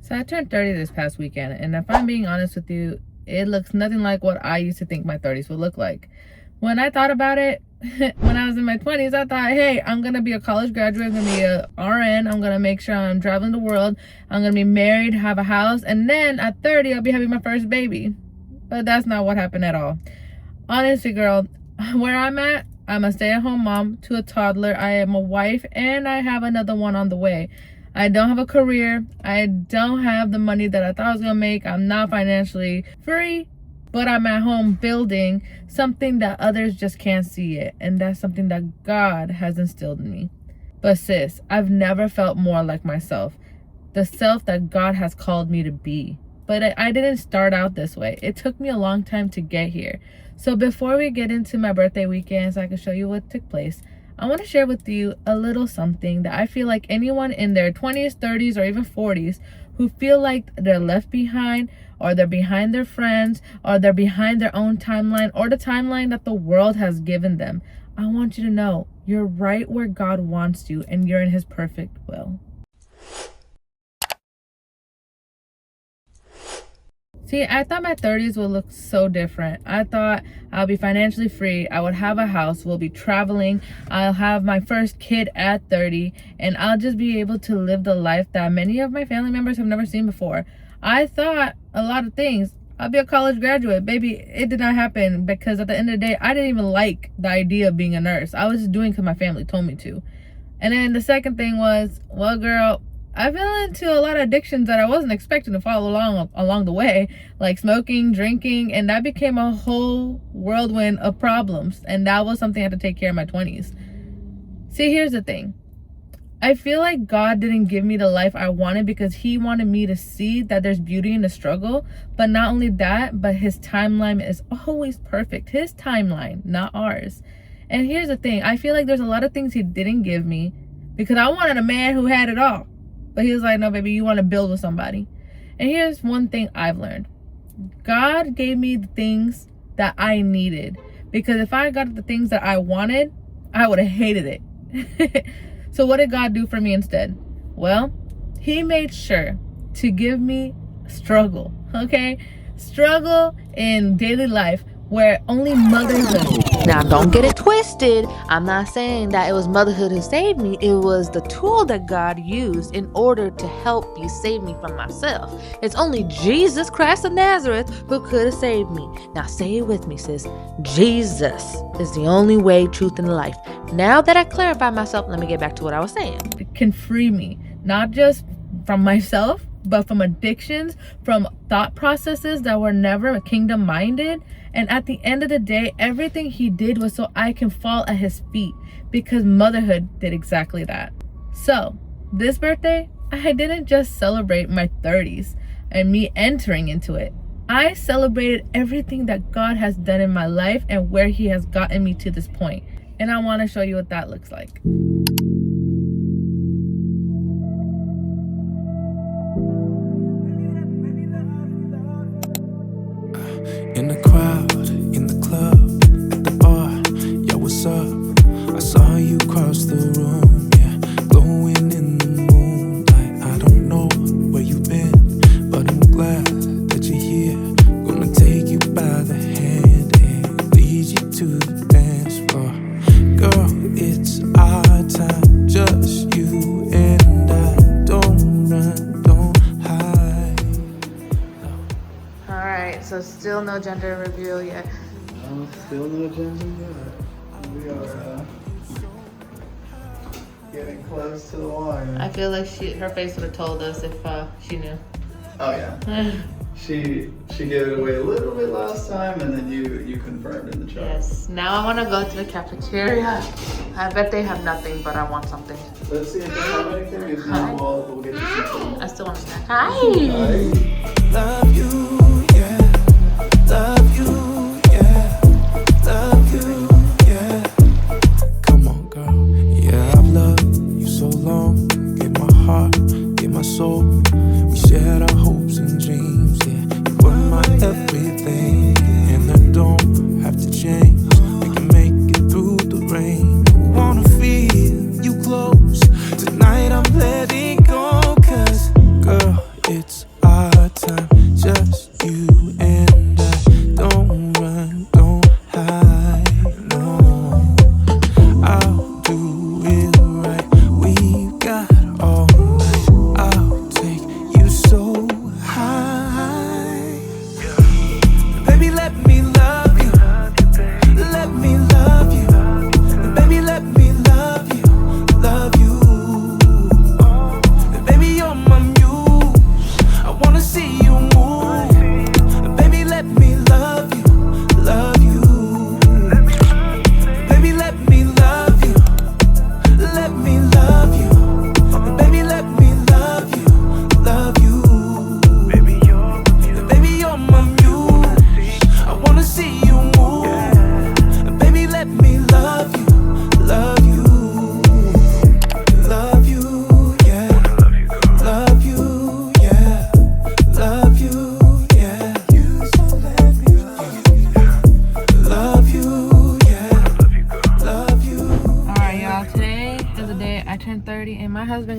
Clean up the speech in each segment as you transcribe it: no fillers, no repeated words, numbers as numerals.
So I turned 30 this past weekend, and if I'm being honest with you, it looks nothing like what I used to think my 30s would look like. When I thought about it, when I was in my 20s, I thought, hey, I'm going to be a college graduate, I'm going to be a RN, I'm going to make sure I'm traveling the world, I'm going to be married, have a house, and then at 30, I'll be having my first baby. But that's not what happened at all. Honestly, girl, where I'm at, I'm a stay-at-home mom to a toddler, I am a wife, and I have another one on the way. I don't have a career. I don't have the money that I thought I was going to make. I'm not financially free, but I'm at home building something that others just can't see it. And that's something that God has instilled in me. But sis, I've never felt more like myself. The self that God has called me to be. But I didn't start out this way. It took me a long time to get here. So before we get into my birthday weekend, so I can show you what took place, I want to share with you a little something that I feel like anyone in their 20s, 30s, or even 40s who feel like they're left behind, or they're behind their friends, or they're behind their own timeline, or the timeline that the world has given them. I want you to know you're right where God wants you, and you're in His perfect will. See, I thought my 30s would look so different. I thought I'll be financially free, I would have a house, we'll be traveling, I'll have my first kid at 30, and I'll just be able to live the life that many of my family members have never seen before. I thought a lot of things. I'll be a college graduate. Baby, it did not happen because at the end of the day, I didn't even like the idea of being a nurse. I was just doing it because my family told me to. And then the second thing was, well, girl, I fell into a lot of addictions that I wasn't expecting to follow along the way, like smoking, drinking, and that became a whole whirlwind of problems. And that was something I had to take care of in my 20s. See, here's the thing. I feel like God didn't give me the life I wanted because He wanted me to see that there's beauty in the struggle. But not only that, but His timeline is always perfect. His timeline, not ours. And here's the thing. I feel like there's a lot of things He didn't give me because I wanted a man who had it all. But He was like, no, baby, you want to build with somebody. And here's one thing I've learned. God gave me the things that I needed. Because if I got the things that I wanted, I would have hated it. So what did God do for me instead? Well, He made sure to give me struggle, okay? Struggle in daily life where only motherhood. Now, don't get it twisted. I'm not saying that it was motherhood who saved me. It was the tool that God used in order to help me save me from myself. It's only Jesus Christ of Nazareth who could have saved me. Now, say it with me, sis. Jesus is the only way, truth, and life. Now that I clarified myself, let me get back to what I was saying. It can free me, not just from myself, but from addictions, from thought processes that were never kingdom-minded. And at the end of the day, everything He did was so I can fall at His feet, because motherhood did exactly that. So, this birthday, I didn't just celebrate my 30s and me entering into it. I celebrated everything that God has done in my life and where He has gotten me to this point. And I want to show you what that looks like. In the crowd, in the club, at the bar, yo, what's up? I saw you cross the room, yeah, glowing in the moonlight. I don't know where you've been, but I'm glad that you're here. Gonna take you by the hand and lead you to the dance floor. Girl, it's our time, just you and I. Don't run, don't hide. Alright, so still no gender reveal yet. No, still no gender yet. We are getting close to the line. I feel like her face would have told us if she knew. Oh yeah. She gave it away a little bit last time, and then you confirmed in the chat. Yes. Now I want to go to the cafeteria. I bet they have nothing, but I want something. Let's see if they have anything. If not, we'll get you something. I still want a snack. Hi. Love you, yeah. Love you, yeah. Love you, yeah. Come on, girl. Yeah, I've loved you so long. Gave my heart, gave my soul. We shared our hopes and dreams, yeah. You were my everything, and I don't have to change. We can make it through the rain. I wanna feel you close. Tonight I'm letting go, 'cause girl, it's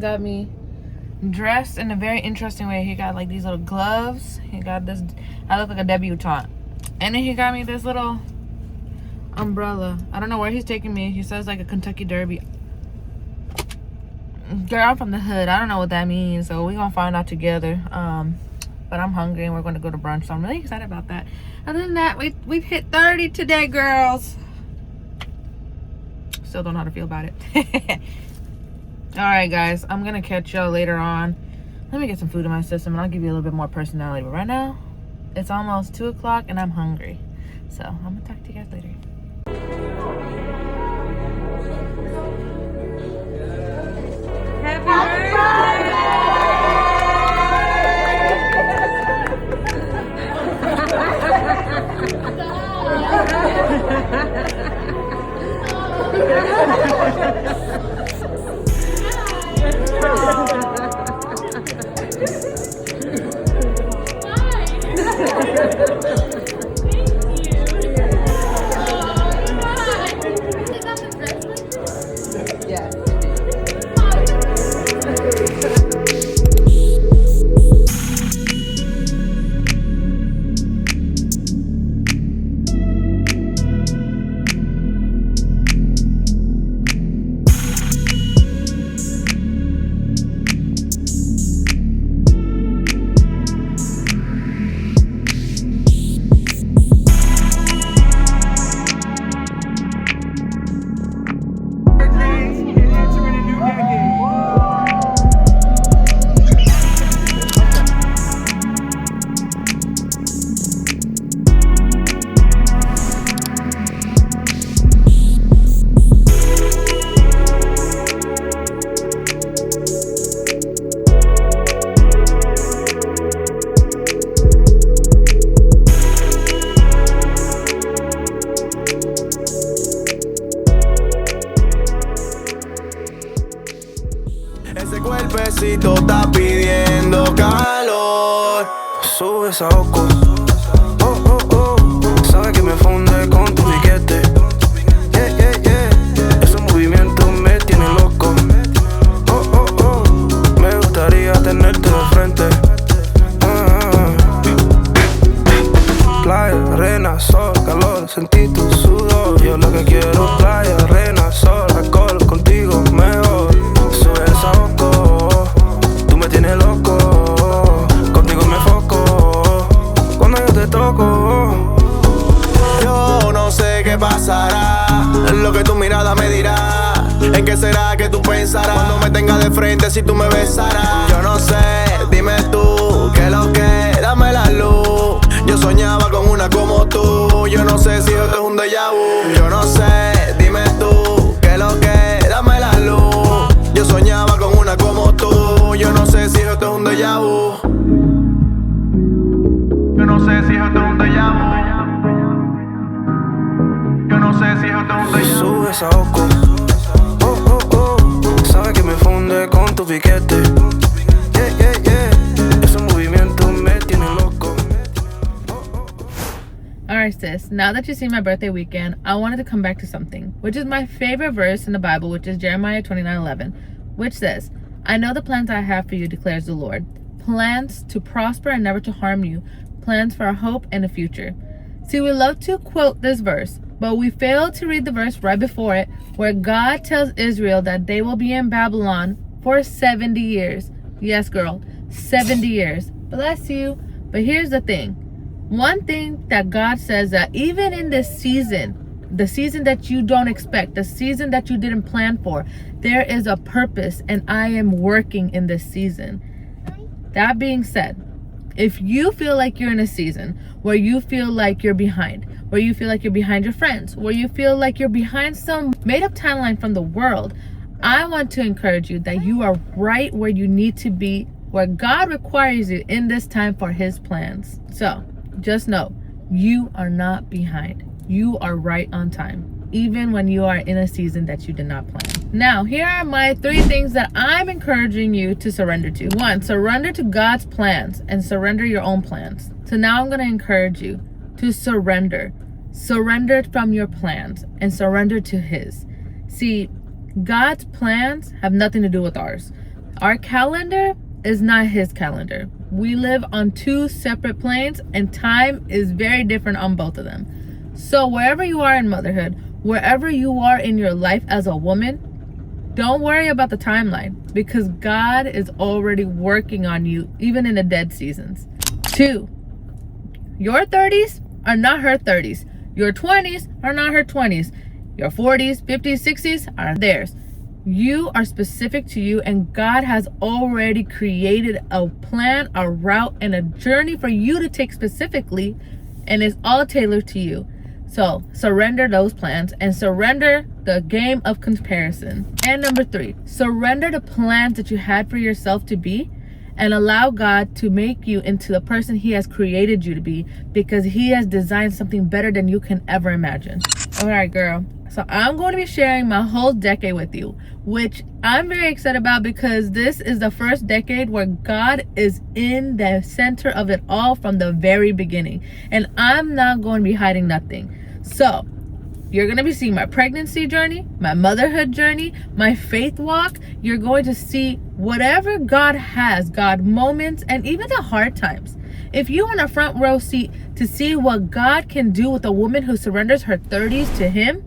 got me dressed in a very interesting way. He got like these little gloves. He got this, I look like a debutante. And then he got me this little umbrella. I don't know where he's taking me. He says like a Kentucky Derby. Girl, I'm from the hood. I don't know what that means, so we're gonna find out together. But I'm hungry and we're gonna go to brunch, so I'm really excited about that. Other than that, we've hit 30 today, girls. Still don't know how to feel about it. All right, guys, I'm gonna catch y'all later on. Let me get some food in my system and I'll give you a little bit more personality. But right now, it's almost 2 o'clock and I'm hungry. So I'm gonna talk to you guys later. Happy Ese cuerpecito está pidiendo calor. Sube esa oco. Oh, oh, oh. Sabe que me funde con tu piquete. Yeah, yeah, yeah. Esos movimientos me tienen loco. Oh, oh, oh. Me gustaría tenerte de frente. Playa, arena, sol, calor. Sentí tu sudor. Yo lo que quiero, playa, arena, sol, alcohol. Contigo mejor. Sube esa oco, tú me tienes loco. Contigo me foco cuando yo te toco. Yo no sé qué pasará, lo que tu mirada me dirá. ¿En qué será que tú pensarás cuando me tengas de frente si tú me besarás? Yo no sé, dime tú, ¿qué es lo que? Dame la luz. Yo soñaba con una como tú. Yo no sé si esto es un déjà vu. Yo no sé, dime tú, ¿qué es lo que? Dame la luz. Yo soñaba con una como tú. Yo no sé si esto es un déjà vu. Yo no sé si esto es un déjà vu. Yo no sé si esto es un déjà vu. Sube esa oco. Oh, oh, oh. Sabe que me funde con tu piquete. Yeah, yeah, yeah. Esos movimientos me tienen loco. Alright, sis, now that you've seen my birthday weekend, I wanted to come back to something, which is my favorite verse in the Bible, which is Jeremiah 29:11, which says, I know the plans I have for you, declares the Lord. Plans to prosper and never to harm you. Plans for a hope and a future. See, we love to quote this verse, but we fail to read the verse right before it, where God tells Israel that they will be in Babylon for 70 years. Yes, girl, 70 years. Bless you. But here's the thing. One thing that God says, that even in this season, the season that you don't expect, the season that you didn't plan for, there is a purpose, and I am working in this season. That being said, if you feel like you're in a season where you feel like you're behind, where you feel like you're behind your friends, where you feel like you're behind some made-up timeline from the world, I want to encourage you that you are right where you need to be, where God requires you in this time for his plans. So just know, you are not behind. You are right on time, even when you are in a season that you did not plan. Now, here are my 3 things that I'm encouraging you to surrender to. 1, surrender to God's plans and surrender your own plans. So now I'm going to encourage you to surrender. Surrender from your plans and surrender to his. See, God's plans have nothing to do with ours. Our calendar is not his calendar. We live on two separate planes, and time is very different on both of them. So wherever you are in motherhood, wherever you are in your life as a woman, don't worry about the timeline, because God is already working on you, even in the dead seasons. 2, your 30s are not her 30s. Your 20s are not her 20s. Your 40s, 50s, 60s are theirs. You are specific to you, and God has already created a plan, a route, and a journey for you to take specifically, and it's all tailored to you. So surrender those plans and surrender the game of comparison. And number 3, surrender the plans that you had for yourself to be, and allow God to make you into the person he has created you to be, because he has designed something better than you can ever imagine. All right, girl. So I'm going to be sharing my whole decade with you, which I'm very excited about, because this is the first decade where God is in the center of it all from the very beginning. And I'm not going to be hiding nothing. So you're going to be seeing my pregnancy journey, my motherhood journey, my faith walk. You're going to see whatever God has, God moments, and even the hard times. If you want a front row seat to see what God can do with a woman who surrenders her 30s to him,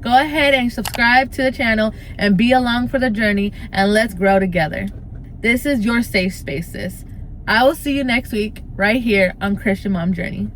go ahead and subscribe to the channel and be along for the journey, and let's grow together. This is your safe space, sis. I will see you next week right here on Christian Mom Journey.